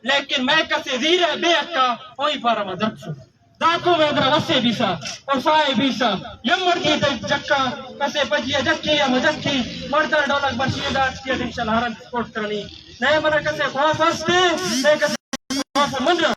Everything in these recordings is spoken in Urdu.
lekin me kad se zire beka ovi parama drcu. Tako me odra vase bisa, osaje bisa, yamurgi da jakka, kad se pađija jakki ya majakki, mardar dolak baršiye da atkiya dinšal haran sport karani. Ne mana kad se khwas haste, ne kad se khwas mandra.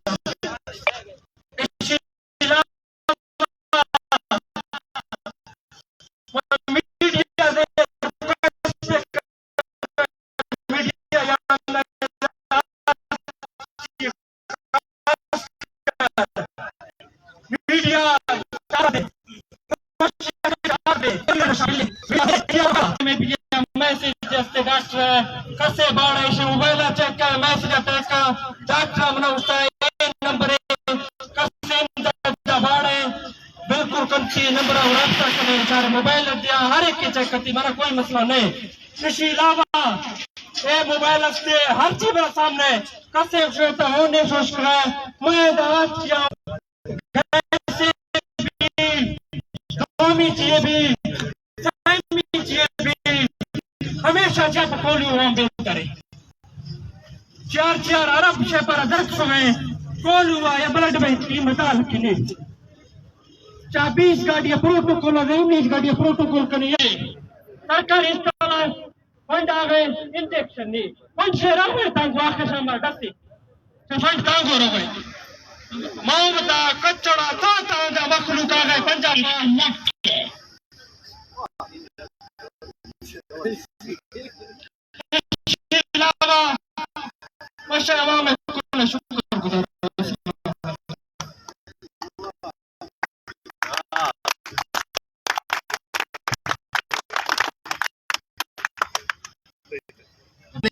Mobile دیا ہر ایک کی چیک کرتی ہمارا کوئی مسئلہ نہیں اسی علاوہ اے موبائل استے ہر چیز میرا سامنے کسے شوتا ہونے سوچ رہا ہے میں دعوت کیا گیسے بھی دومی چیئے بھی سائمی چیئے بھی ہمیشہ جات پولیو ہم بیت کرے چار عرب شے پر درک سوئے پولیو یا بلڈ میں قیمتہ لکھنے 20 گاڑیاں پروٹوکول ہے 19 گاڑیاں پروٹوکول کرنی ہے سرکار اس طرح فنڈ آگئے انجیکشن نہیں فنڈ شیرہ ہوئے تانگو آخر شامل ڈستی فنڈ تانگو رو گئے مومدہ کچڑا تا مخلوق آگئے پنجاب علاوہ مشاہ عوام ہے شکر گزار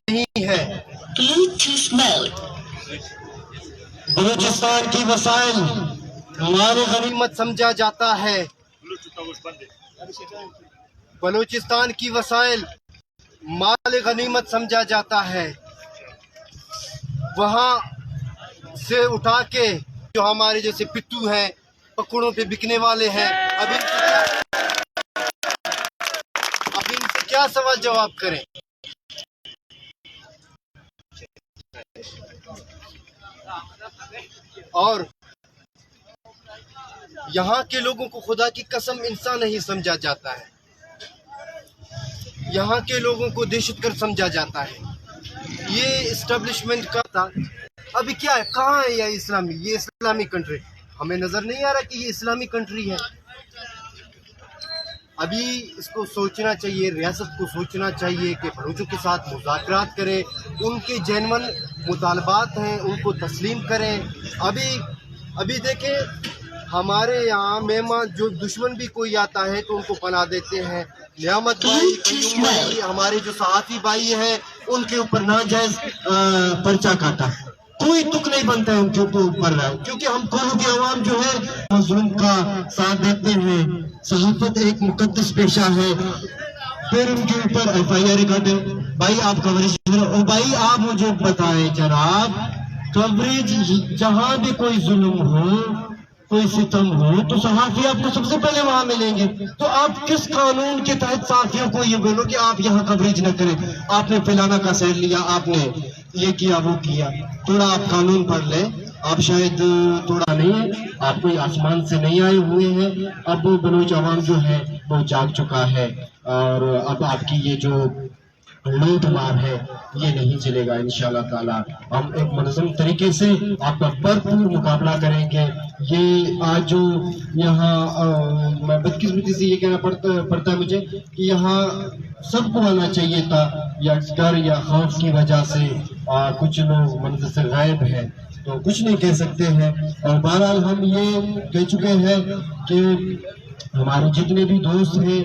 نہیں ہے بلوچستان کی وسائل مال غنیمت سمجھا جاتا ہے بلوچستان کی وسائل مال غنیمت سمجھا جاتا ہے وہاں سے اٹھا کے جو ہمارے جیسے پٹو ہیں پکوڑوں پہ بکنے والے ہیں اب ان سے کیا سوال جواب کریں اور یہاں کے لوگوں کو خدا کی قسم انسان نہیں سمجھا جاتا ہے یہاں کے لوگوں کو دہشت گرد سمجھا جاتا ہے یہ اسٹیبلشمنٹ کا تھا ابھی کیا ہے کہاں ہے یہ اسلامی کنٹری ہمیں نظر نہیں آ رہا کہ یہ اسلامی کنٹری ہے ابھی اس کو سوچنا چاہیے ریاست کو سوچنا چاہیے کہ بلوچوں کے ساتھ مذاکرات کریں ان کے جینون مطالبات ہیں ان کو تسلیم کریں ابھی دیکھیں ہمارے یہاں مہمان جو دشمن بھی کوئی آتا ہے تو ان کو پناہ دیتے ہیں نعمت بھائی قیوم بھائی ہمارے جو صحافی بھائی ہیں ان کے اوپر ناجائز پرچہ کاٹا کوئی تک نہیں بنتا ہے ان کے اوپر کیونکہ ہم کولو کی عوام جو ہے مظلوم کا ساتھ دیتے ہیں صحافت ایک مقدس پیشہ ہے پھر ان کے اوپر ایف آئی آر کاٹے بھائی آپ کوریج کرو بھائی آپ مجھے بتائیں جناب کوریج جہاں بھی کوئی ظلم ہو کوئی ستم ہو تو صحافی آپ کو سب سے پہلے وہاں ملیں گے تو آپ کس قانون کے تحت صحافیوں کو یہ بولو کہ آپ یہاں کوریج نہ کریں آپ نے فلانا کا سیر لیا آپ نے یہ کیا وہ کیا تھوڑا آپ قانون پڑھ لیں آپ شاید تھوڑا نہیں ہے آپ کوئی آسمان سے نہیں آئے ہوئے ہیں اب بلوچ عوام جو ہے وہ جاگ چکا ہے اور اب آپ کی یہ جو لوٹ مار ہے یہ نہیں چلے گا انشاءاللہ تعالی ہم ایک منظم طریقے سے آپ کا بھرپور مقابلہ کریں گے یہ آج جو یہاں بدقسمتی سے یہ کہنا پڑتا ہے مجھے کہ یہاں سب کو آنا چاہیے تھا یا ڈر یا خوف کی وجہ سے کچھ لوگ منظر سے غائب ہیں تو کچھ نہیں کہہ سکتے ہیں اور بہرحال ہم یہ کہہ چکے ہیں کہ ہمارے جتنے بھی دوست ہیں